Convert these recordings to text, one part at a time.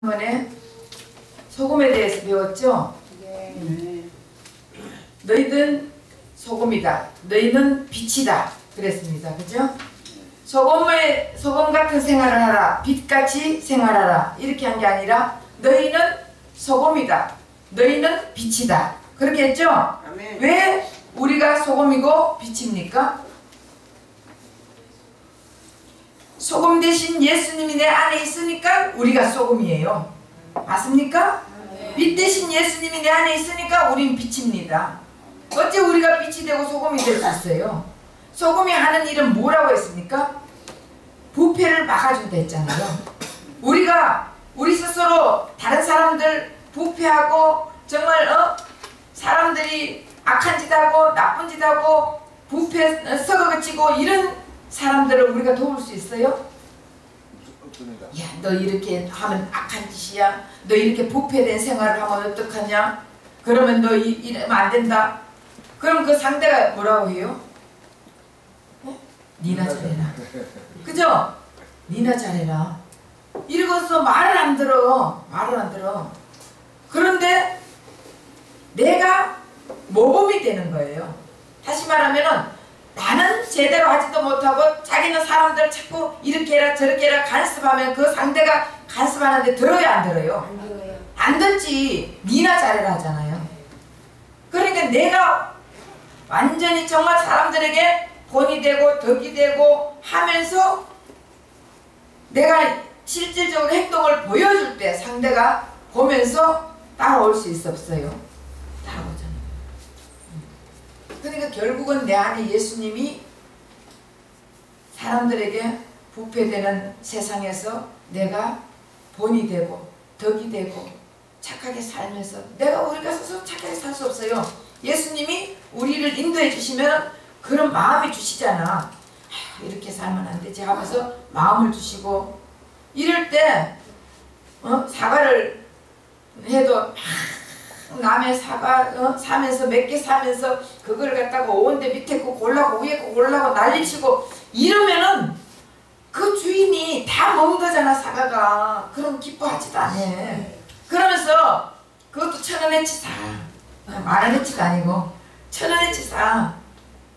이번에 소금에 대해서 배웠죠? 네. 너희는 소금이다. 너희는 빛이다. 그랬습니다. 그죠? 소금 같은 생활을 하라. 빛같이 생활하라. 이렇게 한 게 아니라 너희는 소금이다. 너희는 빛이다. 그렇게 했죠? 아멘. 왜 우리가 소금이고 빛입니까? 소금 대신 예수님이 내 안에 있으니까 우리가 소금이에요. 맞습니까? 네. 빛 대신 예수님이 내 안에 있으니까 우린 빛입니다. 어째 우리가 빛이 되고 소금이 될 수 있어요? 소금이 하는 일은 뭐라고 했습니까? 부패를 막아준다 했잖아요. 우리 스스로 다른 사람들 부패하고 정말 사람들이 악한 짓 하고 나쁜 짓 하고 부패 썩어지고 이런 사람들을 우리가 도울 수 있어요? 없습니다. 야, 너 이렇게 하면 악한 짓이야. 너 이렇게 부패된 생활을 하면 어떡하냐? 그러면 너 이러면 안 된다. 그럼 그 상대가 뭐라고 해요? 니나 잘해라. 그죠? 니나 잘해라. 이러고서 말을 안 들어. 그런데 내가 모범이 되는 거예요. 다시 말하면은 나는 제대로 하지도 못하고 자기는 사람들을 자꾸 이렇게 해라 저렇게 해라 간섭하면 그 상대가 간섭하는데 들어야 안 들어요? 안 들어요. 안 듣지. 니나 잘해라 하잖아요. 그러니까 내가 완전히 정말 사람들에게 본이 되고 덕이 되고 하면서 내가 실질적으로 행동을 보여줄 때 상대가 보면서 따라올 수 있어 없어요? 따라오잖아요. 그러니까 결국은 내 안에 예수님이 사람들에게 부패되는 세상에서 내가 본이 되고 덕이 되고 착하게 살면서 우리가 스스로 착하게 살 수 없어요. 예수님이 우리를 인도해 주시면 그런 마음이 주시잖아. 이렇게 살면 안 되지 하면서 마음을 주시고 이럴 때 사과를 해도 남의 사과 사면서 몇 개 사면서 그걸 갖다가 온데 밑에 거 골라고 위에 거 골라고 난리치고 이러면은 그 주인이 다 먹은 거잖아 사과가. 그럼 기뻐하지도 않아. 그러면서 그것도 1,000원어치 사. 10,000원어치가 아니고 1,000원어치 사.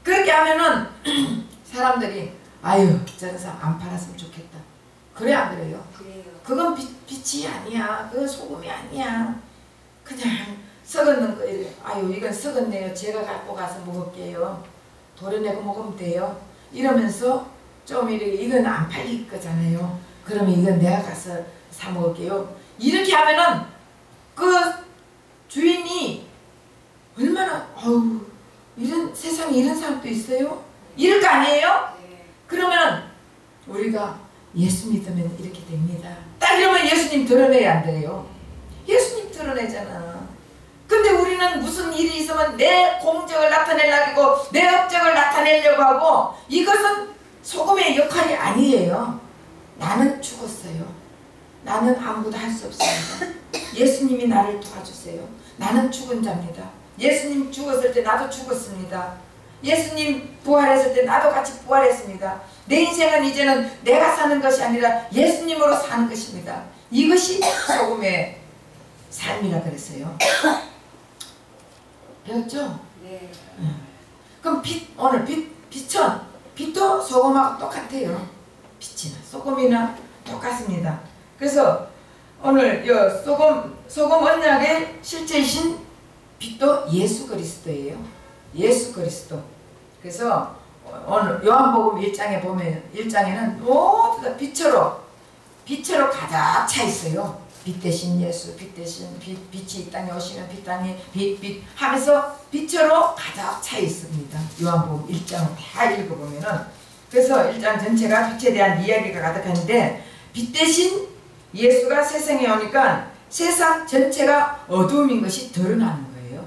그렇게 하면은 사람들이 아유 저런 사람 안 팔았으면 좋겠다. 그래 안 그래요? 그래요. 그건 빛이 아니야. 그건 소금이 아니야. 그냥 썩었는 거 이래. 아유 이건 썩었네요. 제가 갖고 가서 먹을게요. 도려내고 먹으면 돼요. 이러면서 좀 이렇게 이건 안 팔릴 거잖아요. 그러면 이건 내가 가서 사 먹을게요. 이렇게 하면은 그 주인이 얼마나 이런 세상에 이런 사람도 있어요? 이럴 거 아니에요? 네. 그러면 우리가 예수 믿으면 이렇게 됩니다. 딱 이러면 예수님 드러내야 안 돼요. 예수님 드러내잖아. 근데 우리는 무슨 일이 있으면 내 공적을 나타내려고 내 업적을 나타내려고 하고 이것은 소금의 역할이 아니에요. 나는 죽었어요. 나는 아무것도 할 수 없습니다. 예수님이 나를 도와주세요. 나는 죽은 자입니다. 예수님 죽었을 때 나도 죽었습니다. 예수님 부활했을 때 나도 같이 부활했습니다. 내 인생은 이제는 내가 사는 것이 아니라 예수님으로 사는 것입니다. 이것이 소금의 삶이라 그랬어요. 배웠죠? 네. 그럼 오늘 빛도 소금하고 똑같아요. 빛이나 소금이나 똑같습니다. 그래서 오늘 소금 언약의 실제이신 빛도 예수 그리스도예요. 예수 그리스도. 그래서 오늘 요한복음 1장에 보면 1장에는 모두 다 빛으로 가득 차 있어요. 빛 대신 예수, 빛 대신 빛이 이 땅에 오시면 빛 하면서 빛으로 가득 차 있습니다. 요한복음 1장을 다 읽어보면은 그래서 1장 전체가 빛에 대한 이야기가 가득한데 빛 대신 예수가 세상에 오니까 세상 전체가 어두움인 것이 드러나는 거예요.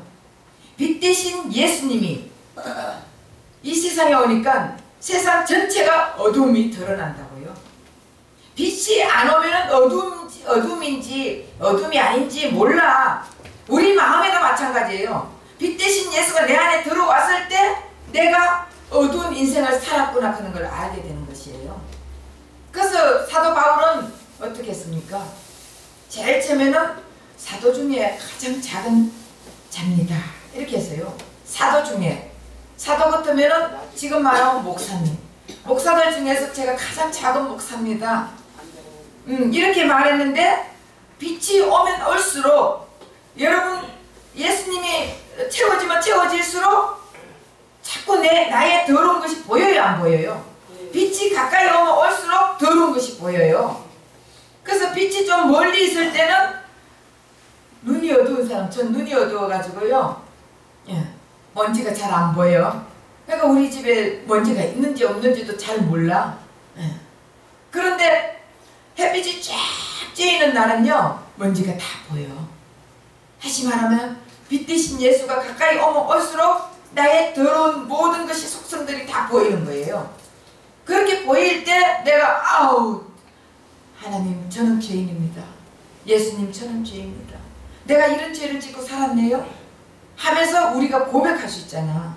빛 대신 예수님이 이 세상에 오니까 세상 전체가 어두움이 드러난다고요. 빛이 안 오면 어둠이 아닌지 몰라. 우리 마음에도 마찬가지예요. 빛 대신 예수가 내 안에 들어왔을 때 내가 어두운 인생을 살았구나 하는 걸 알게 되는 것이에요. 그래서 사도 바울은 어떻게 했습니까? 제일 처음에는 사도 중에 가장 작은 자입니다. 이렇게 했어요. 사도 중에. 사도 같으면은 지금 말하면 목사님. 목사들 중에서 제가 가장 작은 목사입니다. 이렇게 말했는데 빛이 오면 올수록 여러분 예수님이 채워지면 채워질수록 자꾸 나의 더러운 것이 보여요, 안 보여요? 빛이 가까이 오면 올수록 더러운 것이 보여요. 그래서 빛이 좀 멀리 있을 때는 눈이 어두운 사람, 전 눈이 어두워가지고요, 먼지가 잘 안 보여. 그러니까 우리 집에 먼지가 있는지 없는지도 잘 몰라. 그런데 햇빛이 쫙 쬐이는 날은요, 먼지가 다 보여. 다시 말하면 빛 대신 예수가 가까이 오면 올수록 나의 더러운 모든 것이 속성들이 다 보이는 거예요. 그렇게 보일 때 내가 하나님 저는 죄인입니다. 예수님 저는 죄입니다. 내가 이런 죄를 짓고 살았네요 하면서 우리가 고백할 수 있잖아.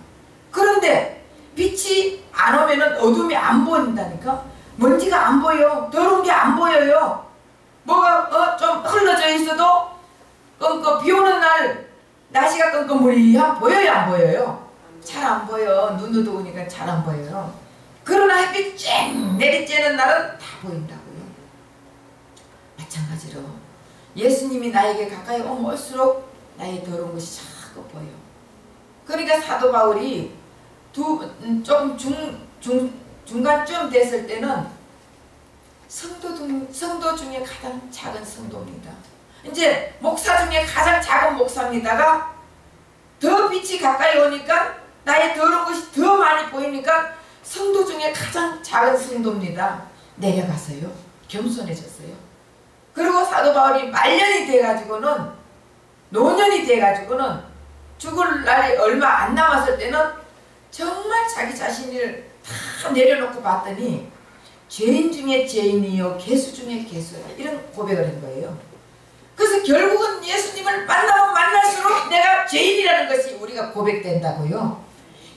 그런데 빛이 안 오면은 어둠이 안 보인다니까. 먼지가 안 보여. 더러운 게 안 보여요. 뭐가 좀 흘러져 있어도 비 오는 날 날씨가 끔끔무리하면 보여요, 안 보여요? 잘 안 보여. 눈 어두우니까 잘 안 보여요. 그러나 햇빛 쨍 내리쬐는 날은 다 보인다고요. 마찬가지로 예수님이 나에게 가까이 오면 올수록 나의 더러운 것이 자꾸 보여. 그러니까 사도 바울이 조금 중간쯤 됐을 때는 성도 중에 가장 작은 성도입니다. 이제 목사 중에 가장 작은 목사입니다가 더 빛이 가까이 오니까 나의 더러운 것이 더 많이 보이니까 성도 중에 가장 작은 성도입니다. 내려가서요. 겸손해졌어요. 그리고 사도 바울이 말년이 돼가지고는, 노년이 돼가지고는 죽을 날이 얼마 안 남았을 때는 정말 자기 자신을 다 내려놓고 봤더니 죄인 중에 죄인이요 괴수 중에 괴수라, 이런 고백을 한 거예요. 그래서 결국은 예수님을 만나면 만날수록 내가 죄인이라는 것이 우리가 고백된다고요.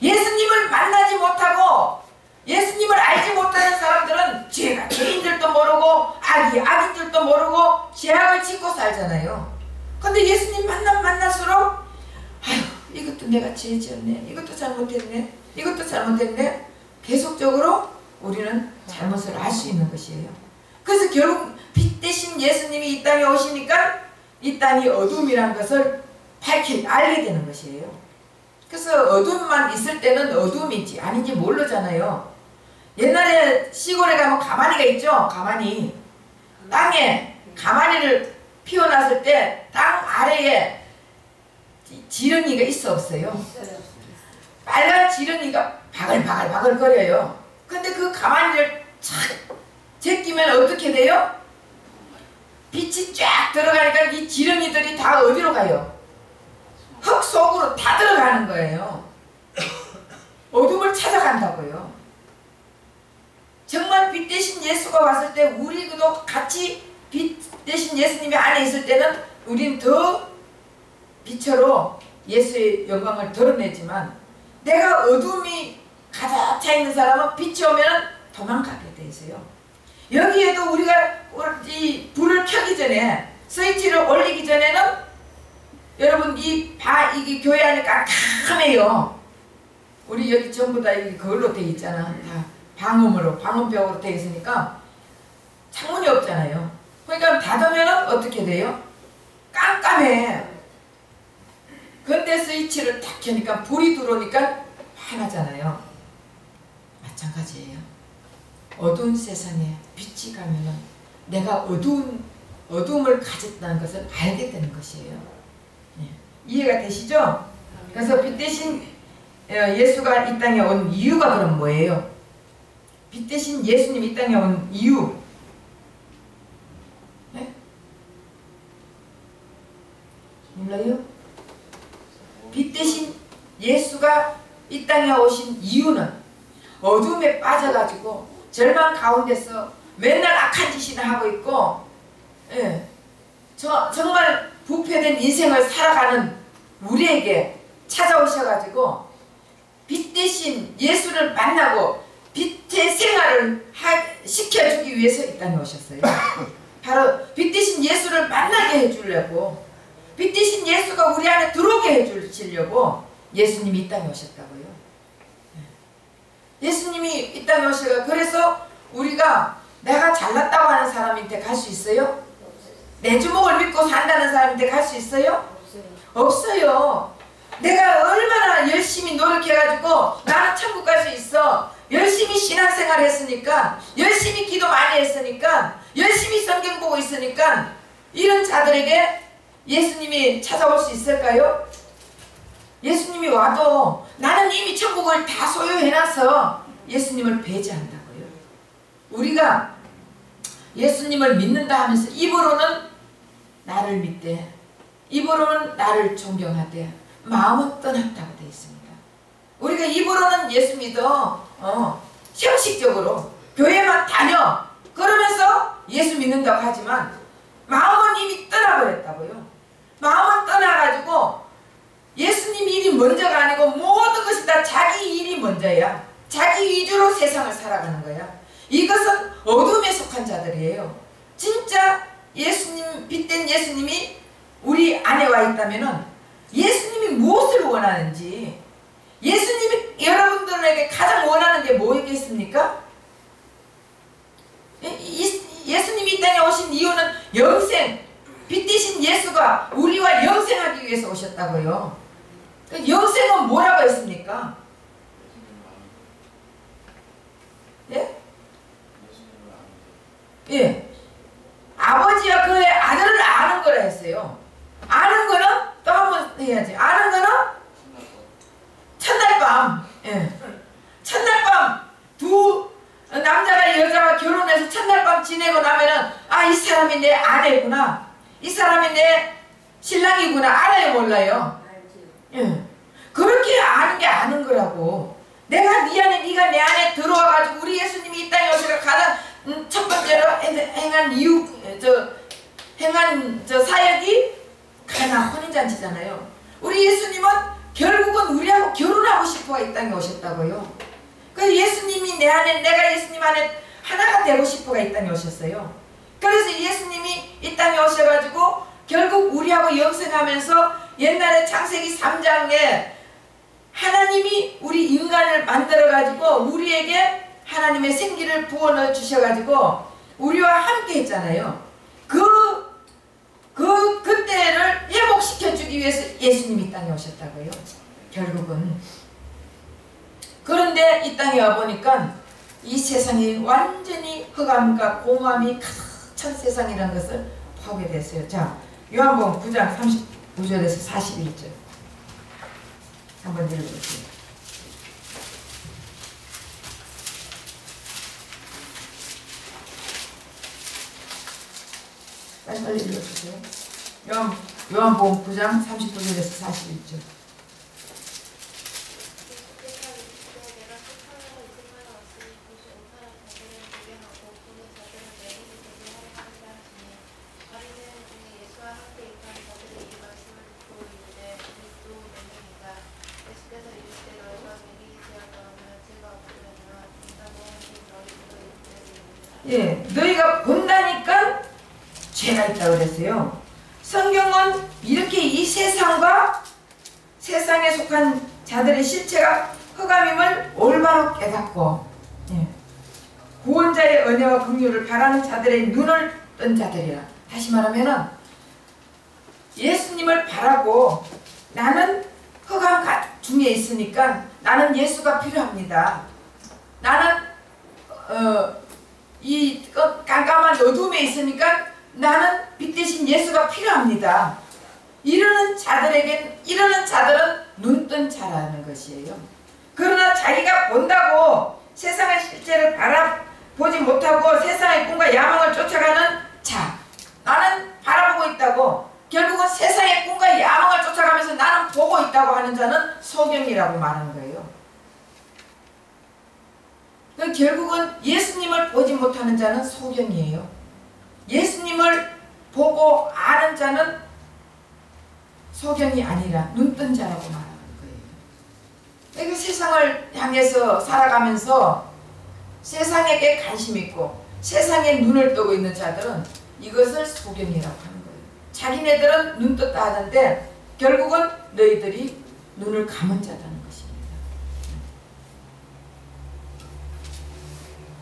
예수님을 만나지 못하고 예수님을 알지 못하는 사람들은 죄가 죄인들도 모르고 악이 악인 줄도 모르고 죄악을 짓고 살잖아요. 근데 예수님 만날수록 이것도 내가 죄 지었네, 이것도 잘못했네, 이것도 잘못했네, 계속적으로 우리는 잘못을 알 수 있는 것이에요. 그래서 결국 빛 대신 예수님이 이 땅에 오시니까 이 땅이 어둠이란 것을 알게 되는 것이에요. 그래서 어둠만 있을 때는 어둠인지 아닌지 모르잖아요. 옛날에 시골에 가면 가마니가 있죠. 가마니. 땅에 가마니를 피워놨을 때 땅 아래에 지렁이가 있어 없어요? 빨간 지렁이가 바글바글 거려요. 근데 그 가마니를 착 제끼면 어떻게 돼요? 빛이 쫙 들어가니까 이 지렁이들이 다 어디로 가요? 흙 속으로 다 들어가는 거예요. 어둠을 찾아간다고요. 정말 빛 대신 예수가 왔을 때 우리도 같이 빛 대신 예수님이 안에 있을 때는 우린 더 빛으로 예수의 영광을 드러내지만, 내가 어둠이 가득 차 있는 사람은 빛이 오면 도망가게 돼 있어요. 여기에도 우리가 이 불을 켜기 전에, 스위치를 올리기 전에는 여러분 이게 교회 안에 깜깜해요. 우리 여기 전부 다 그걸로 돼 있잖아. 다 방음벽으로 돼 있으니까 창문이 없잖아요. 그러니까 닫으면 어떻게 돼요? 깜깜해. 근데 스위치를 탁 켜니까 불이 들어오니까 환하잖아요. 마찬가지예요. 어두운 세상에 빛이 가면은 내가 어두움을 가졌다는 것을 알게 되는 것이에요. 네. 이해가 되시죠? 그래서 빛 대신 예수가 이 땅에 온 이유가 그럼 뭐예요? 빛 대신 예수님이 이 땅에 온 이유. 네? 몰라요? 빛 대신 예수가 이 땅에 오신 이유는 어둠에 빠져가지고 절망 가운데서 맨날 악한 짓이나 하고 있고, 정말 부패된 인생을 살아가는 우리에게 찾아오셔가지고 빛 대신 예수를 만나고 빛의 생활을 시켜주기 위해서 이 땅에 오셨어요. 바로 빛 대신 예수를 만나게 해주려고, 빛 대신 예수가 우리 안에 들어오게 해주시려고 예수님이 이 땅에 오셨다고요. 예수님이 이 땅에 오셔서, 그래서 우리가 내가 잘났다고 하는 사람한테 갈 수 있어요? 내 주먹을 믿고 산다는 사람한테 갈 수 있어요? 없어요. 내가 얼마나 열심히 노력해가지고 나는 천국 갈 수 있어. 열심히 신앙생활 했으니까, 열심히 기도 많이 했으니까, 열심히 성경 보고 있으니까, 이런 자들에게 예수님이 찾아올 수 있을까요? 예수님이 와도 나는 이미 천국을 다 소유해놔서 예수님을 배제한다고요. 우리가 예수님을 믿는다 하면서 입으로는 나를 믿되, 입으로는 나를 존경하되, 마음은 떠났다고 되어 있습니다. 우리가 입으로는 예수 믿어, 형식적으로 교회만 다녀 그러면서 예수 믿는다고 하지만 마음은 이미 떠나버렸다고요. 마음은 떠나가지고 예수님 일이 먼저가 아니고 모든 것이 다 자기 일이 먼저야. 자기 위주로 세상을 살아가는 거야. 이것은 어둠에 속한 자들이에요. 진짜 예수님, 빛된 예수님이 우리 안에 와 있다면은 예수님이 무엇을 원하는지, 예수님이 여러분들에게 가장 원하는 게 뭐겠습니까? 예수님이 이 땅에 오신 이유는 영생, 빛 대신 예수가 우리와 영생하기 위해서 오셨다고요. 영생은 뭐라고 했습니까? 예? 예. 아버지와 그의 아들을 아는 거라 했어요. 아는 거는 또 한 번 해야지. 아는 거는 첫날 밤, 예. 첫날 밤 두 남자가 여자가 결혼해서 첫날 밤 지내고 나면은, 아, 이 사람이 내 아내구나, 이 사람이 내 신랑이구나, 알아요 몰라요? 예. 그렇게 아는 게 아는 거라고. 내가 네 안에, 네가 내 안에 들어와가지고 우리 예수님이 이 땅에 오셔서 가장 첫 번째로 행한 이유, 행한 사역이 가나 혼인잔치잖아요. 우리 예수님은 결국은 우리하고 결혼하고 싶어 이 땅에 오셨다고요. 그래서 예수님이 내 안에, 내가 예수님 안에 하나가 되고 싶어가 이 땅에 오셨어요. 그래서 예수님이 이 땅에 오셔가지고 결국 우리하고 영생하면서, 옛날에 창세기 3장에 하나님이 우리 인간을 만들어가지고 우리에게 하나님의 생기를 부어 주셔가지고 우리와 함께 했잖아요. 그때를 회복시켜주기 위해서 예수님이 이 땅에 오셨다고요. 결국은. 그런데 이 땅에 와보니까 이 세상이 완전히 흑암과 공함이 가득 찬 세상이라는 것을 보게 됐어요. 자, 요한복음 9장 39절에서 41절 한번 읽어보세요. 빨리 읽어주세요. 요한복음 9장 39절에서 41절. 예, 너희가 본다니까 죄가 있다고 그랬어요. 성경은 이렇게 이 세상과 세상에 속한 자들의 실체가 흑암임을 올바로 깨닫고, 예, 구원자의 은혜와 긍휼을 바라는 자들의 눈을 뜬 자들이라. 다시 말하면은 예수님을 바라고, 나는 흑암 중에 있으니까 나는 예수가 필요합니다. 나는 이 깜깜한 어둠에 있으니까 나는 빛 대신 예수가 필요합니다. 이러는 자들은 눈뜬 자라는 것이에요. 그러나 자기가 본다고 세상의 실체를 바라보지 못하고 세상의 꿈과 야망을 쫓아가는 자, 나는 바라보고 있다고, 결국은 세상의 꿈과 야망을 쫓아가면서 나는 보고 있다고 하는 자는 소경이라고 말하는 거예요. 결국은 예수님을 보지 못하는 자는 소경이에요. 예수님을 보고 아는 자는 소경이 아니라 눈뜬 자라고 말하는 거예요. 그러니까 세상을 향해서 살아가면서 세상에게 관심 있고 세상에 눈을 뜨고 있는 자들은 이것을 소경이라고 하는 거예요. 자기네들은 눈 떴다 하는데 결국은 너희들이 눈을 감은 자라는 것입니다.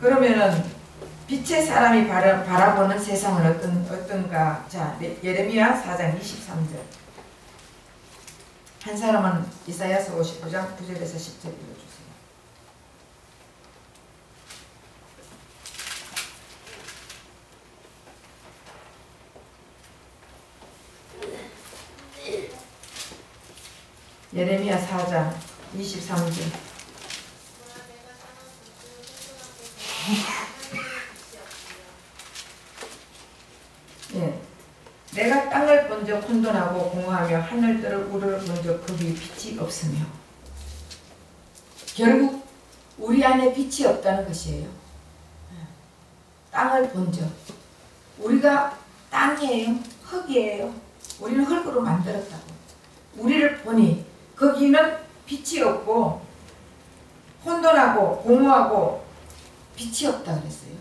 그러면은 빛의 사람이 바라보는 세상은 어떤가? 자, 예레미야 4장 23절. 한 사람은 이사야서 59장 9절에서 10절 읽어주세요. 예레미야 4장 23절. 예. 내가 땅을 먼저 혼돈하고 공허하며 하늘들을 우르르 먼저 거기 빛이 없으며. 결국 우리 안에 빛이 없다는 것이에요. 땅을 본적. 우리가 땅이에요. 흙이에요. 우리는 흙으로 만들었다고. 우리를 보니 거기는 빛이 없고 혼돈하고 공허하고 빛이 없다 그랬어요.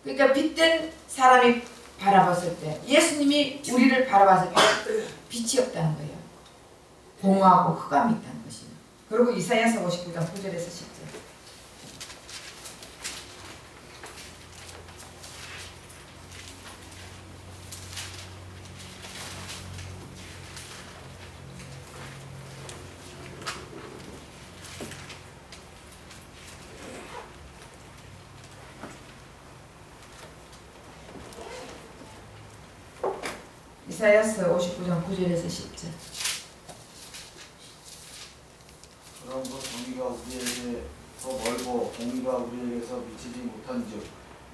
그러니까 빛된 사람이 바라봤을 때, 예수님이 우리를 바라봤을 때 빛이 없다는 거예요. 공허하고 흑암이 있다는 것이에요. 그리고 이사야서 59장 9절에서 10절. 이사야서 59장 9절에서 10절. 그러므로 정의가 우리에게서 멀고 공의가 우리에게서 미치지 못한즉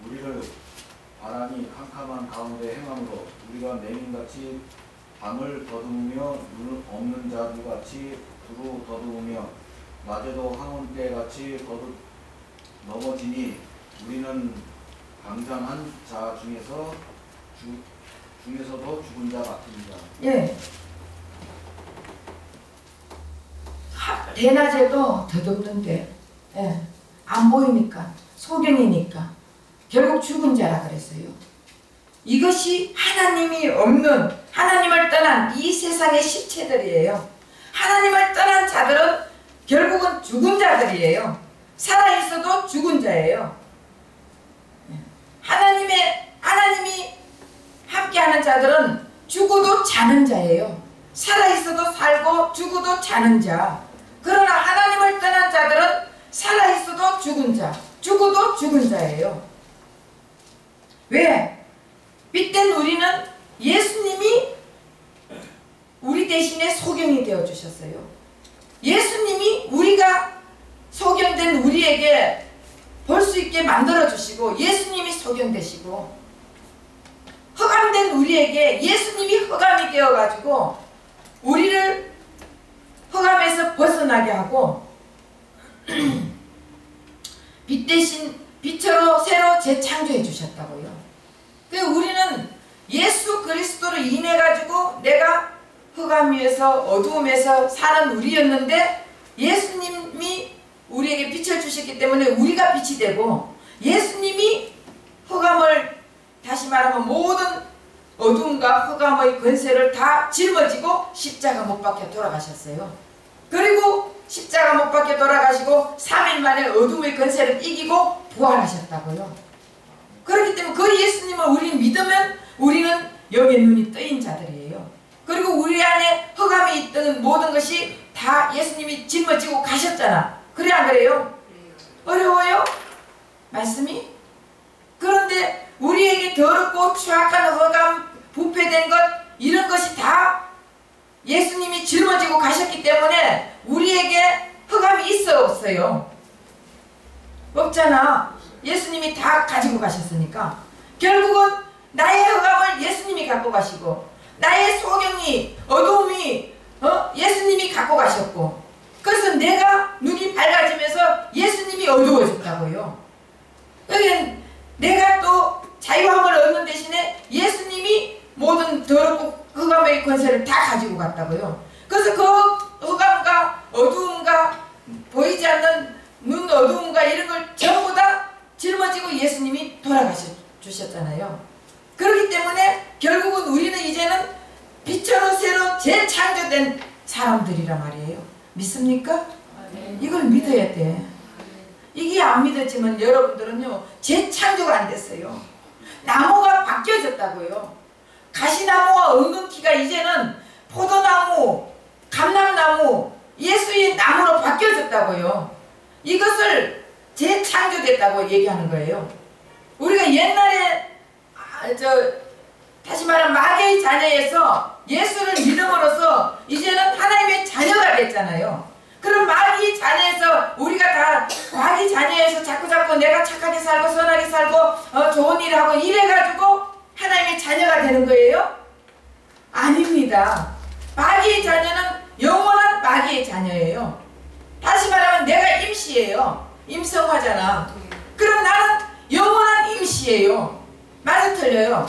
우리를 바람이 캄캄한 가운데 행함으로 우리가 맹인같이 밤을 더듬으며 눈 없는 자들같이 두루 더듬으며 낮에도 황혼때같이 거듭 넘어지니 우리는 방장한 자 중에서도 죽은 자 같으니라. 예. 대낮에도 더듬는데, 예. 안 보이니까, 소경이니까 결국 죽은 자라 그랬어요. 이것이 하나님이 없는, 하나님을 떠난 이 세상의 시체들이에요. 하나님을 떠난 자들은 결국은 죽은 자들이에요. 살아있어도 죽은 자예요. 하나님이 함께하는 자들은 죽어도 자는 자예요. 살아있어도 살고 죽어도 자는 자. 그러나 하나님을 떠난 자들은 살아있어도 죽은 자, 죽어도 죽은 자예요. 왜? 빛된 우리는 예수님이 우리 대신에 소경이 되어주셨어요. 예수님이 우리가 소경된 우리에게 볼 수 있게 만들어주시고, 예수님이 소경되시고, 흑암된 우리에게 예수님이 흑암이 되어가지고 우리를 흑암에서 벗어나게 하고 빛 대신 빛으로 새로 재창조해 주셨다고요. 우리는 예수 그리스도로 인해 가지고 내가 흑암 위에서 어두움에서 사는 우리였는데 예수님이 우리에게 빛을 주셨기 때문에 우리가 빛이 되고, 예수님이 흑암을, 다시 말하면 모든 어둠과 흑암의 권세를 다 짊어지고 십자가 못 박혀 돌아가셨어요. 그리고 십자가 못 박혀 돌아가시고 3일 만에 어둠의 권세를 이기고 부활하셨다고요. 그렇기 때문에 그 예수님을 우리는 믿으면 우리는 영의 눈이 뜨인 자들이에요. 그리고 우리 안에 흑암이 있던 모든 것이 다 예수님이 짊어지고 가셨잖아. 그래 안 그래요? 어려워요? 말씀이? 그런데 우리에게 더럽고 추악한 흑암, 부패된 것, 이런 것이 다 예수님이 짊어지고 가셨기 때문에 우리에게 흑암이 있어 없어요? 없잖아. 예수님이 다 가지고 가셨으니까. 결국은 나의 흑암을 예수님이 갖고 가시고, 나의 소경이, 어두움이 예수님이 갖고 가셨고, 그래서 내가 눈이 밝아지면서 예수님이 어두워졌다고요. 그러니까 내가 또 자유함을 얻는 대신에 예수님이 모든 더럽고 흑암의 권세를 다 가지고 갔다고요. 그래서 그 흑암과 어두움과 보이지 않는 눈 어두움과 이런 걸 전부 다 짊어지고 예수님이 돌아가셨잖아요. 그렇기 때문에 결국은 우리는 이제는 빛으로 새로 재창조된 사람들이란 말이에요. 믿습니까? 이걸 믿어야 돼. 이게 안 믿었지만 여러분들은요 재창조가 안 됐어요. 나무가 바뀌어졌다고요. 가시나무와 은근키가 이제는 포도나무, 감람나무, 예수의 나무로 바뀌어졌다고요. 이것을 재창조됐다고 얘기하는 거예요. 우리가 옛날에 다시 말하면 마귀의 자녀에서 예수를 믿음으로써 이제는 하나님의 자녀가 됐잖아요. 그럼 마귀의 자녀에서 우리가 다 마귀 자녀에서 자꾸자꾸 내가 착하게 살고 선하게 살고 좋은 일을 하고 이래가지고 하나님의 자녀가 되는 거예요? 아닙니다. 마귀의 자녀는 영원한 마귀의 자녀예요. 다시 말하면 내가 임시예요. 임성화잖아. 그럼 나는 영원한 임시예요. 맞아 틀려요?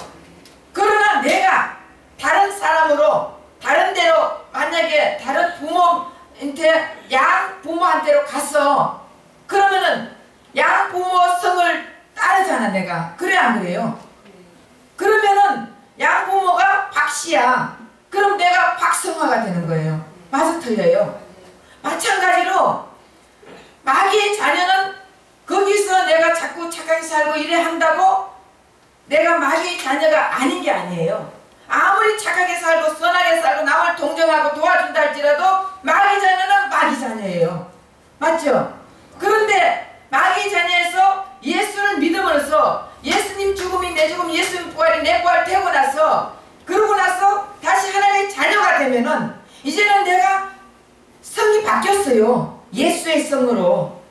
그러나 내가 다른 사람으로 다른 데로 만약에 다른 부모한테 양부모한테로 갔어. 그러면은 양부모 성을 따르잖아 내가. 그래 안 그래요? 그러면은 양부모가 박씨야. 그럼 내가 박성화가 되는 거예요. 맞아 틀려요? 마찬가지로 마귀의 자녀는 거기서 내가 자꾸 착하게 살고 이래 한다고 내가 마귀의 자녀가 아닌 게 아니에요. 아무리 착하게 살고 선하게 살고 남을 동정하고 도와준다 할지라도 마귀 자녀는 마귀 자녀예요. 맞죠? 그런데 마귀 자녀에서 예수를 믿음으로써 예수님 죽음이 내 죽음, 예수님 부활이 내 부활 되고 나서 그러고 나서 다시 하나님의 자녀가 되면은 이제는 내가 성이 바뀌었어요. 예수의 성으로.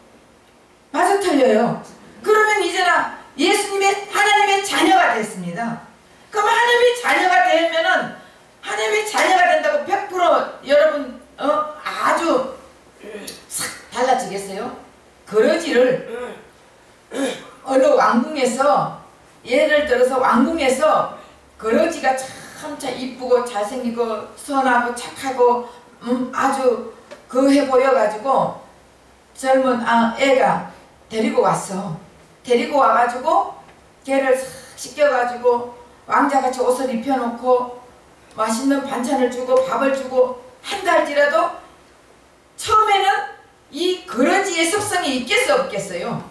맞아 틀려요? 그러면 이제는 예수님의 하나님의 자녀가 됐습니다. 그럼 하나님의 자녀가 되면은 하나님의 자녀가 된다고 100% 여러분 아주 싹 달라지겠어요? 그러지를 어느 왕궁에서 예를 들어서 왕궁에서 그러지가 참 이쁘고 잘생기고 선하고 착하고 아주 그해 보여가지고 젊은 애가 데리고 왔어. 데리고 와가지고 걔를 싹 씻겨가지고 왕자같이 옷을 입혀놓고 맛있는 반찬을 주고 밥을 주고 한다 할지라도 처음에는 이 그러지의 습성이 있겠어 없겠어요?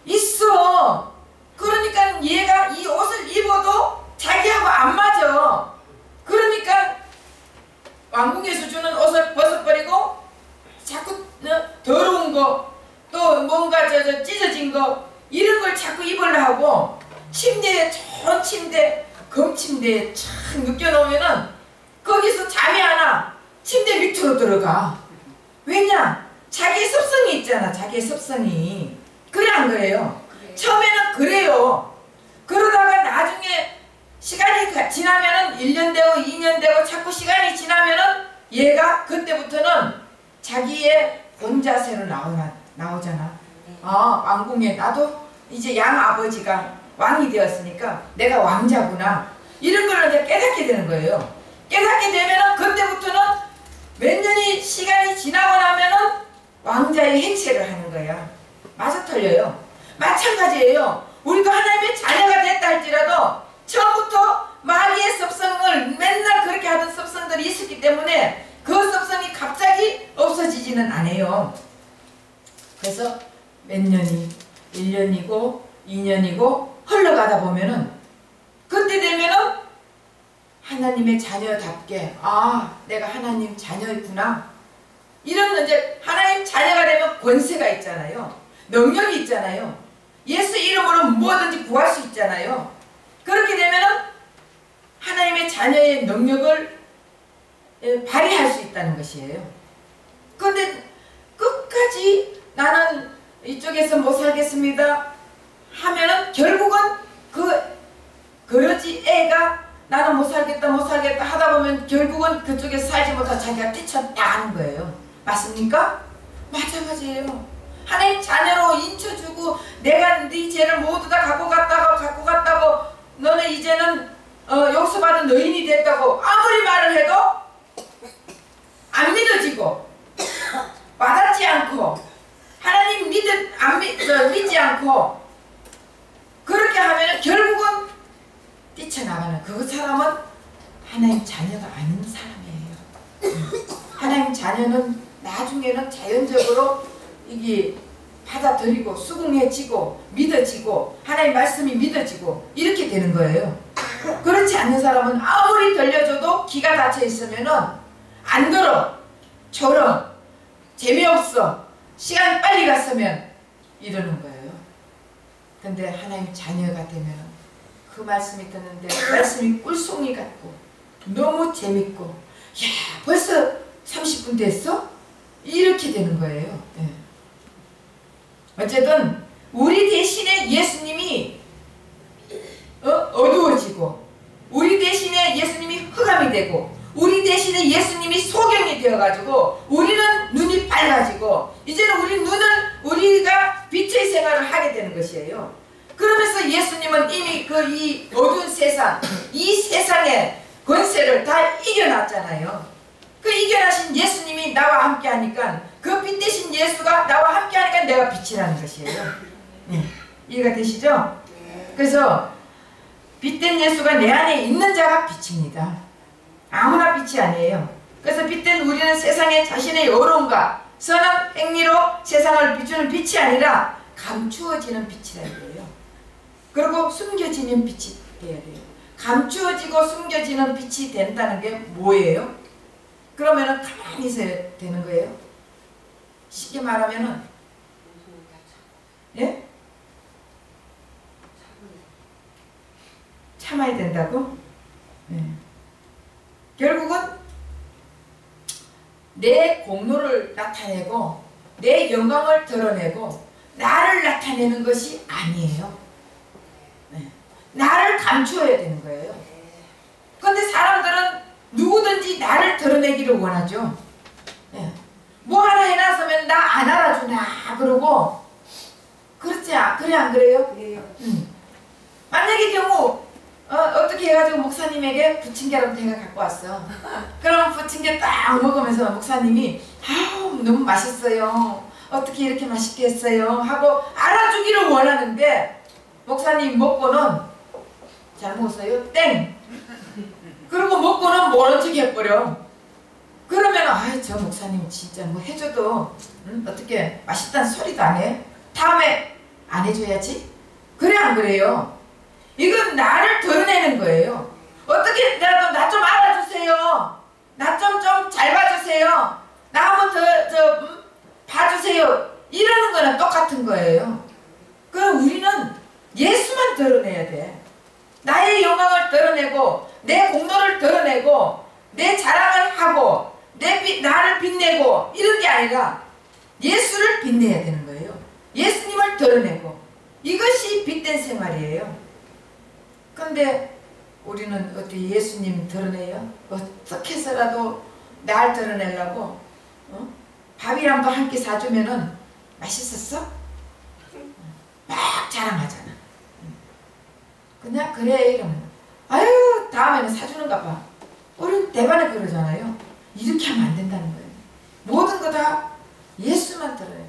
있어. 그러니까 얘가 이 옷을 입어도 자기하고 안 맞아. 그러니까 왕궁에서 주는 옷을 벗어버리고 자꾸 더러운 거 또 뭔가 찢어진 거 이런 걸 자꾸 입으려 하고 침대에 좋은 침대 금침대에 착 눕혀놓으면은 거기서 잠이 안 와. 침대 밑으로 들어가. 왜냐? 자기의 습성이 있잖아. 자기의 습성이. 그래 안 그래요? 처음에는 그래요. 그러다가 나중에 시간이 지나면은 1년 되고 2년 되고 자꾸 시간이 지나면은 얘가 그때부터는 자기의 본자세로 나오잖아. 왕궁에 나도 이제 양아버지가 왕이 되었으니까 내가 왕자구나. 이런 걸 이제 깨닫게 되는 거예요. 깨닫게 되면은 그때부터는 몇 년이 시간이 지나고 나면은 왕자의 행세를 하는 거야. 맞아 틀려요? 마찬가지예요. 우리도 하나님의 자녀가 됐다 할지라도 처음부터 마귀의 습성을 맨날 그렇게 하던 습성들이 있었기 때문에 그 습성이 갑자기 없어지지는 않아요. 그래서 몇 년이 1년이고 2년이고 흘러가다 보면은 그때 되면은 하나님의 자녀답게 내가 하나님 자녀였구나. 이런 이제 하나님 자녀가 되면 권세가 있잖아요. 능력이 있잖아요. 예수 이름으로 무엇든지 구할 수 있잖아요. 그렇게 되면은 하나님의 자녀의 능력을 발휘할 수 있다는 것이에요. 그런데 끝까지 나는 이쪽에서 못 살겠습니다 하면은 결국은 그러지 애가 나는 못 살겠다 하다 보면 결국은 그쪽에서 살지 못하고 자기가 뛰쳐나가는 거예요. 맞습니까? 마찬가지예요. 하나님 자녀로 인쳐주고 내가 네 죄를 모두 다 갖고 갔다고 너는 이제는 용서받은 의인이 됐다고 아무리 말을 해도 안 믿어지고 와닿지 않고 하나님 믿지 않고 그렇게 하면 결국은 하나님 자녀가 아닌 사람이에요. 하나님 자녀는 나중에는 자연적으로 이게 받아들이고 수긍해지고 믿어지고 하나님 말씀이 믿어지고 이렇게 되는 거예요. 그렇지 않는 사람은 아무리 들려줘도 기가 닫혀 있으면은 안 들어, 졸어, 재미없어, 시간 빨리 갔으면 이러는 거예요. 근데 하나님 자녀가 되면 그 말씀이 듣는데 말씀이 꿀송이 같고 너무 재밌고 야 벌써 30분 됐어? 이렇게 되는 거예요. 네. 어쨌든 우리 대신에 예수님이 어두워지고 우리 대신에 예수님이 흑암이 되고 우리 대신에 예수님이 소경이 되어가지고 우리는 눈이 밝아지고 이제는 우리가 빛의 생활을 하게 되는 것이에요. 그러면서 예수님은 이미 이 어두운 세상, 이 세상의 권세를 다 이겨놨잖아요. 그 이겨나신 예수님이 나와 함께 하니까 그 빛 대신 예수가 나와 함께 하니까 내가 빛이라는 것이에요. 이해가 되시죠? 그래서 빛된 예수가 내 안에 있는 자가 빛입니다. 아무나 빛이 아니에요. 그래서 빛된 우리는 세상에 자신의 어려움과 선한 행위로 세상을 비추는 빛이 아니라 감추어지는 빛이라 이거예요. 그리고 숨겨지는 빛이 돼야 돼요. 감추어지고 숨겨지는 빛이 된다는 게 뭐예요? 그러면은 가만히 있어야 되는 거예요. 쉽게 말하면은 예? 참아야 된다고? 네. 결국은 내 공로를 나타내고 내 영광을 드러내고 나를 나타내는 것이 아니에요. 네. 나를 감추어야 되는 거예요. 그런데 사람들은 누구든지 나를 드러내기를 원하죠. 네. 뭐 하나 해놨으면 나 안 알아주나 그러고 그렇지 그래 안 그래요? 그래요. 만약에 경우 어떻게 해가지고 목사님에게 부침개를 내가 갖고 왔어. 그럼 부침개 딱 먹으면서 목사님이 아우 너무 맛있어요. 어떻게 이렇게 맛있게 했어요 하고 알아주기를 원하는데 목사님 먹고는 잘 먹었어요? 땡! 그리고 먹고는 모른 척 해버려. 그러면 아이 저 목사님 진짜 뭐 해줘도 어떻게 맛있다는 소리도 안 해? 다음에 안 해줘야지? 그래 안 그래요? 이건 나를 드러내는 거예요. 어떻게라도 나 좀 알아주세요. 나 좀 잘 봐주세요. 나 한번 봐주세요. 이러는 거랑 똑같은 거예요. 그럼 우리는 예수만 드러내야 돼. 나의 영광을 드러내고 내 공로를 드러내고 내 자랑을 하고 나를 빛내고 이런 게 아니라 예수를 빛내야 되는 거예요. 예수님을 드러내고 이것이 빛된 생활이에요. 근데 우리는 어떻게 예수님 드러내요? 어떻게 해서라도 날 드러내려고 밥이랑도 한 끼 사주면은 맛있었어? 막 자랑하잖아. 그냥 그래 이러면 아유 다음에는 사주는가 봐. 우리는 대반에 그러잖아요. 이렇게 하면 안 된다는 거예요. 모든 거 다 예수만 드러내요.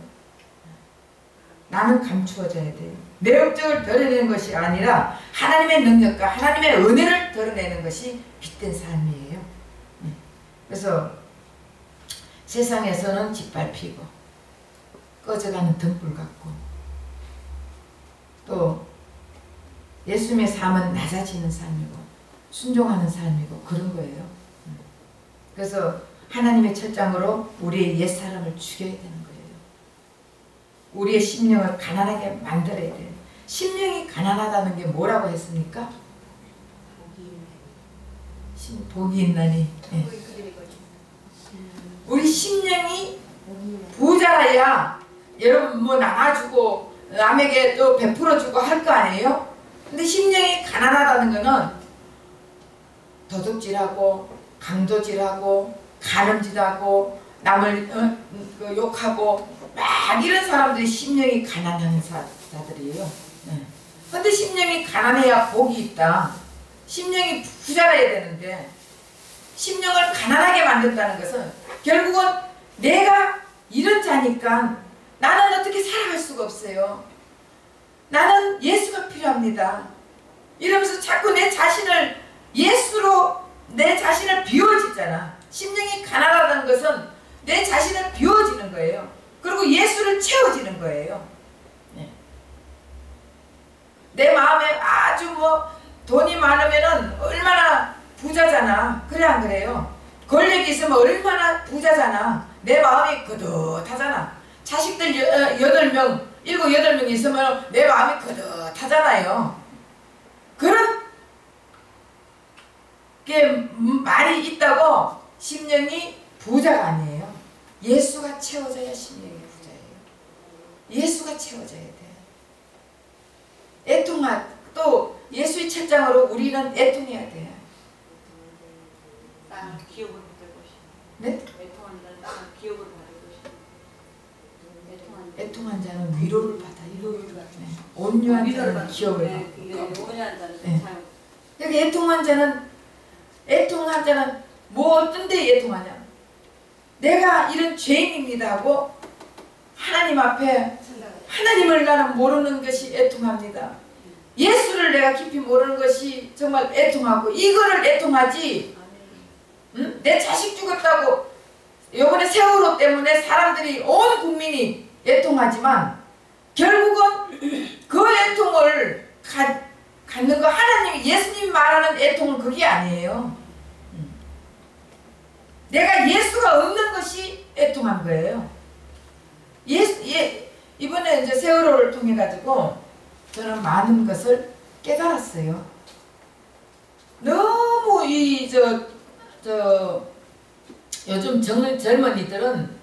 나는 감추어져야 돼요. 내 업적을 드러내는 것이 아니라 하나님의 능력과 하나님의 은혜를 드러내는 것이 빛된 삶이에요. 그래서 세상에서는 짓밟히고 꺼져가는 등불 같고 또 예수님의 삶은 낮아지는 삶이고 순종하는 삶이고 그런 거예요. 그래서 하나님의 철장으로 우리의 옛사람을 죽여야 되는 거예요. 우리의 심령을 가난하게 만들어야 돼요. 심령이 가난하다는 게 뭐라고 했습니까? 복이 있나니. 네. 우리 심령이 부자라야 여러분 뭐 나눠주고 남에게 또 베풀어주고 할 거 아니에요? 근데 심령이 가난하다는 거는 도둑질하고 강도질하고 가늠질하고 남을 욕하고 막 이런 사람들이 심령이 가난한 자들이에요. 그런데 심령이 가난해야 복이 있다. 심령이 부자라야 되는데 심령을 가난하게 만든다는 것은 결국은 내가 이런 자니까 나는 어떻게 살아갈 수가 없어요. 나는 예수가 필요합니다. 이러면서 자꾸 내 자신을 예수로 내 자신을 비워지잖아. 심령이 가난하다는 것은 내 자신을 비워지는 거예요. 그리고 예수를 채워지는 거예요. 네. 내 마음에 아주 뭐 돈이 많으면은 얼마나 부자잖아. 그래 안 그래요? 권력이 있으면 얼마나 부자잖아. 내 마음이 그득하잖아. 자식들 8명, 7, 8명 있으면 내 마음이 그득하잖아요. 그런 게 말이 있다고 심령이 부자가 아니에요. 예수가 채워져야 심령이 부자예요. 예수가 채워져야 돼. 또 예수의 책장으로 우리는 애통해야 돼. 땅을 기업을 받을 것이다. 네? 애통한 자는 땅을 기업을 받을 것이다. 애통한 자는 위로를 받아요. 네. 온유한 자는 기업을 받고. 온유한 자는 네. 여기 애통한 자는 뭐 어떤 데 애통하냐? 내가 이런 죄인입니다 하고 하나님 앞에 하나님을 나는 모르는 것이 애통합니다. 예수를 내가 깊이 모르는 것이 정말 애통하고 이거를 애통하지. 응? 내 자식 죽었다고 이번에 세월호 때문에 사람들이 온 국민이 애통하지만 결국은 그 애통을 갖는 거 하나님이 예수님이 말하는 애통은 그게 아니에요. 내가 예수가 없는 것이 애통한 거예요. 이번에 이제 세월호를 통해 가지고 저는 많은 것을 깨달았어요. 너무 요즘 젊은이들은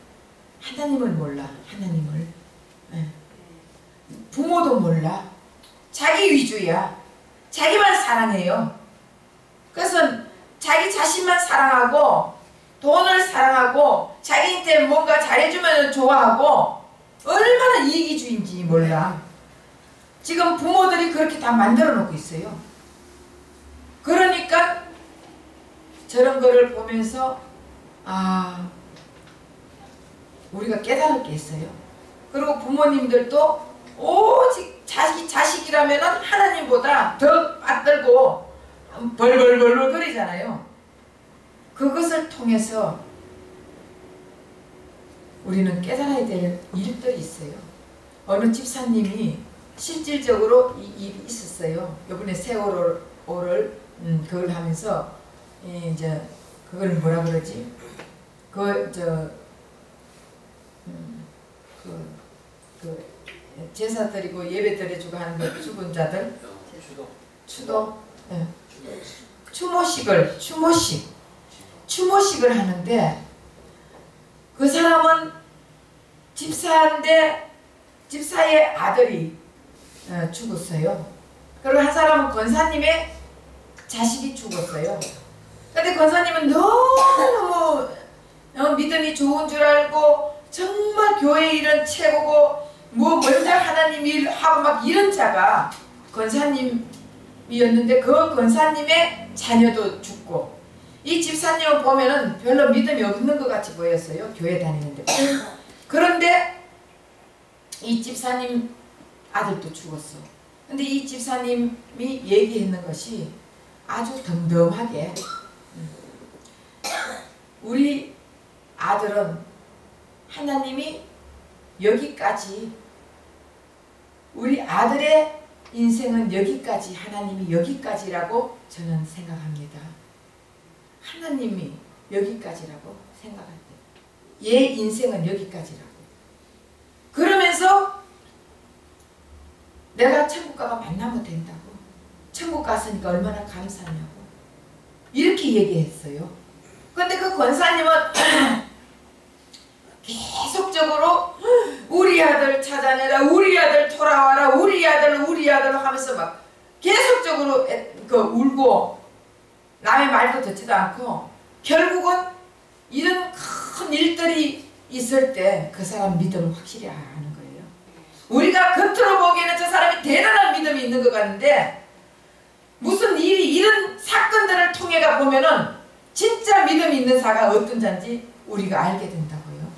하나님을 몰라. 하나님을. 네. 부모도 몰라. 자기 위주야. 자기만 사랑해요. 그래서 자기 자신만 사랑하고 돈을 사랑하고 자기한테 뭔가 잘해주면 좋아하고 얼마나 이기주의인지 몰라. 지금 부모들이 그렇게 다 만들어 놓고 있어요. 그러니까 저런 거를 보면서 우리가 깨달을 게 있어요. 그리고 부모님들도 오직 자기 자식이라면 하나님보다 더 맞들고 벌벌벌벌 거리잖아요. 그것을 통해서 우리는 깨달아야 될 일들이 있어요. 어느 집사님이 실질적으로 이 일이 있었어요. 이번에 세월호를 그걸 하면서 이제 그걸 뭐라 그러지? 제사 드리고 예배 드려주고 하는 거 죽은 자들 추도 네. 추모식을 하는데 그 사람은 집사인데 집사의 아들이 죽었어요. 그리고 한 사람은 권사님의 자식이 죽었어요. 근데 권사님은 너무 믿음이 좋은 줄 알고 정말 교회 일은 최고고 뭐 먼저 하나님 일하고 막 이런 자가 권사님이었는데 그 권사님의 자녀도 죽고 이 집사님을 보면은 별로 믿음이 없는 것 같이 보였어요. 교회 다니는데. 그런데 이 집사님 아들도 죽었어. 근데 이 집사님이 얘기했는 것이 아주 덤덤하게 우리 아들은 하나님이 여기까지 우리 아들의 인생은 여기까지 하나님이 여기까지라고 저는 생각합니다. 하나님이 여기까지라고 생각할 때 얘 인생은 여기까지라고 그러면서 내가 천국 가가 만나면 된다고 천국 갔으니까 얼마나 감사하냐고 이렇게 얘기했어요. 근데 그 권사님은 계속적으로 우리 아들 찾아내라 우리 아들 돌아와라 우리 아들 하면서 막 계속적으로 울고 남의 말도 듣지도 않고 결국은 이런 큰 일들이 있을 때 그 사람 믿음을 확실히 아는 거예요. 우리가 겉으로 보기에는 저 사람이 대단한 믿음이 있는 것 같은데 무슨 일이 이런 사건들을 통해가 보면은 진짜 믿음이 있는 사가 어떤 자인지 우리가 알게 된다고요.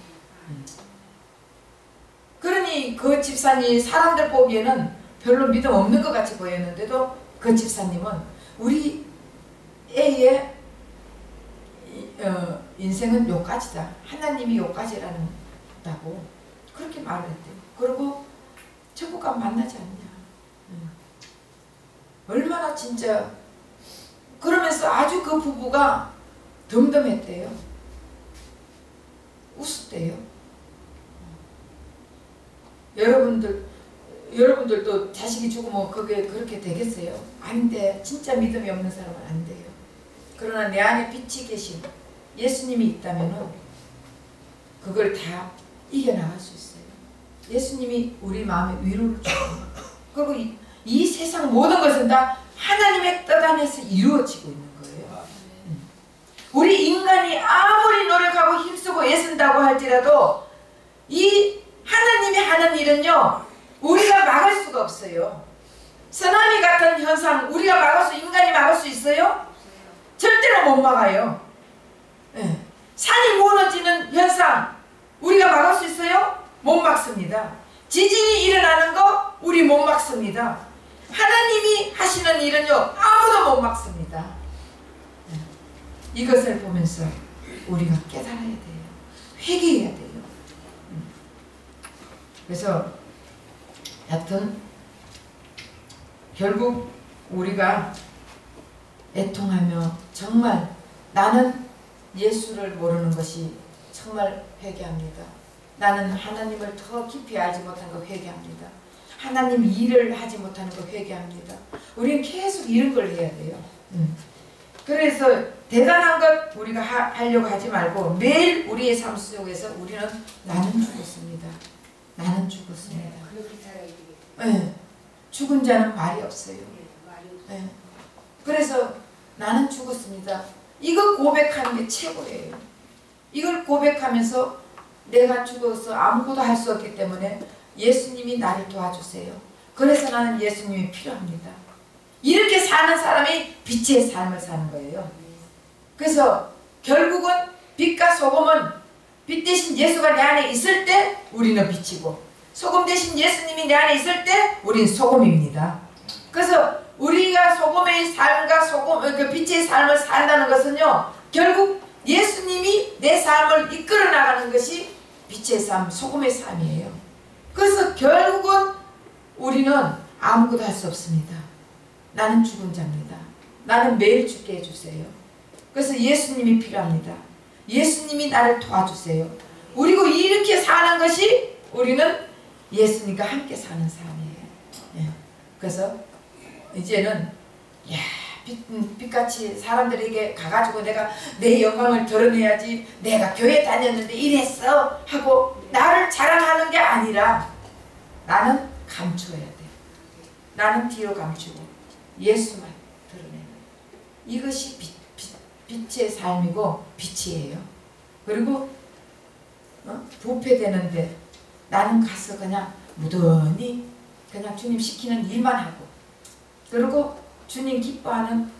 그러니 그 집사님 사람들 보기에는 별로 믿음 없는 것 같이 보였는데도 그 집사님은 우리 애의 인생은 요까지다. 하나님이 요까지라는 다고 그렇게 말을 했대요. 그리고 천국 가면 만나지 않냐. 얼마나 진짜 그러면서 아주 그 부부가 덤덤했대요. 웃었대요. 여러분들도 자식이 죽으면 그게 그렇게 되겠어요? 안 돼. 진짜 믿음이 없는 사람은 안 돼요. 그러나 내 안에 빛이 계신 예수님이 있다면 그걸 다 이겨나갈 수 있어요. 예수님이 우리 마음에 위로를 주고 그리고 이 세상 모든 것은 다 하나님의 뜻 안에서 이루어지고 있는 거예요. 우리 인간이 아무리 노력하고 힘쓰고 애쓴다고 할지라도 이 하나님이 하는 일은요 우리가 막을 수가 없어요. 쓰나미 같은 현상 우리가 인간이 막을 수 있어요? 절대로 못 막아요. 네. 산이 무너지는 현상 우리가 막을 수 있어요? 못 막습니다. 지진이 일어나는 거 우리 못 막습니다. 하나님이 하시는 일은요 아무도 못 막습니다. 네. 이것을 보면서 우리가 깨달아야 돼요. 회개해야 돼요. 그래서 여튼 결국 우리가 애통하며 정말 나는 예수를 모르는 것이 정말 회개합니다. 나는 하나님을 더 깊이 알지 못한 거 회개합니다. 하나님 일을 하지 못하는 거 회개합니다. 우리는 계속 이런 걸 해야 돼요. 그래서 대단한 것 우리가 하려고 하지 말고 매일 우리의 삶 속에서 우리는 나는 죽었습니다. 나는 죽었습니다. 그렇게 살아야 되겠다. 네. 죽은 자는 말이 없어요. 네. 그래서 나는 죽었습니다. 이거 고백하는 게 최고예요. 이걸 고백하면서 내가 죽어서 아무것도 할 수 없기 때문에 예수님이 나를 도와주세요. 그래서 나는 예수님이 필요합니다. 이렇게 사는 사람이 빛의 삶을 사는 거예요. 그래서 결국은 빛과 소금은 빛 대신 예수가 내 안에 있을 때 우리는 빛이고 소금 대신 예수님이 내 안에 있을 때 우리는 소금입니다. 그래서 우리가 소금의 삶과 그 빛의 삶을 산다는 것은요 결국 예수님이 내 삶을 이끌어 나가는 것이 빛의 삶, 소금의 삶이에요. 그래서 결국은 우리는 아무것도 할 수 없습니다. 나는 죽은 자입니다. 나는 매일 죽게 해주세요. 그래서 예수님이 필요합니다. 예수님이 나를 도와주세요. 그리고 이렇게 사는 것이 우리는 예수님과 함께 사는 삶이에요. 예. 그래서 이제는 빛같이 사람들에게 가가지고 내가 내 영광을 드러내야지 내가 교회 다녔는데 이랬어 하고 나를 자랑하는 게 아니라 나는 감추어야 돼. 나는 뒤로 감추고 예수만 드러내는 이것이 빛의 삶이고 빛이에요. 그리고 부패되는데 나는 가서 그냥 무던히 그냥 주님 시키는 일만 하고 그리고 주님 기뻐하는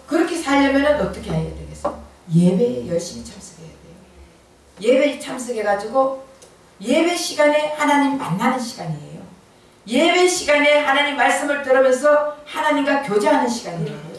그렇게 살려면 어떻게 해야 되겠어? 예배에 열심히 참석해야 돼요. 예배에 참석해가지고 예배 시간에 하나님 만나는 시간이에요. 예배 시간에 하나님 말씀을 들으면서 하나님과 교제하는 시간이에요.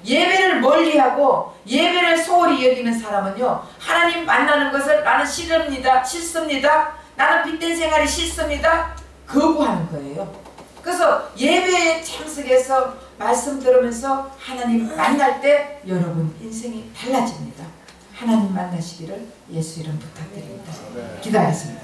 예배를 멀리하고 예배를 소홀히 여기는 사람은요 하나님 만나는 것을 나는 싫습니다. 나는 빛된 생활이 싫습니다. 거부하는 거예요. 그래서 예배에 참석해서 말씀 들으면서 하나님 만날 때 여러분 인생이 달라집니다. 하나님 만나시기를 예수 이름 부탁드립니다. 기도하겠습니다.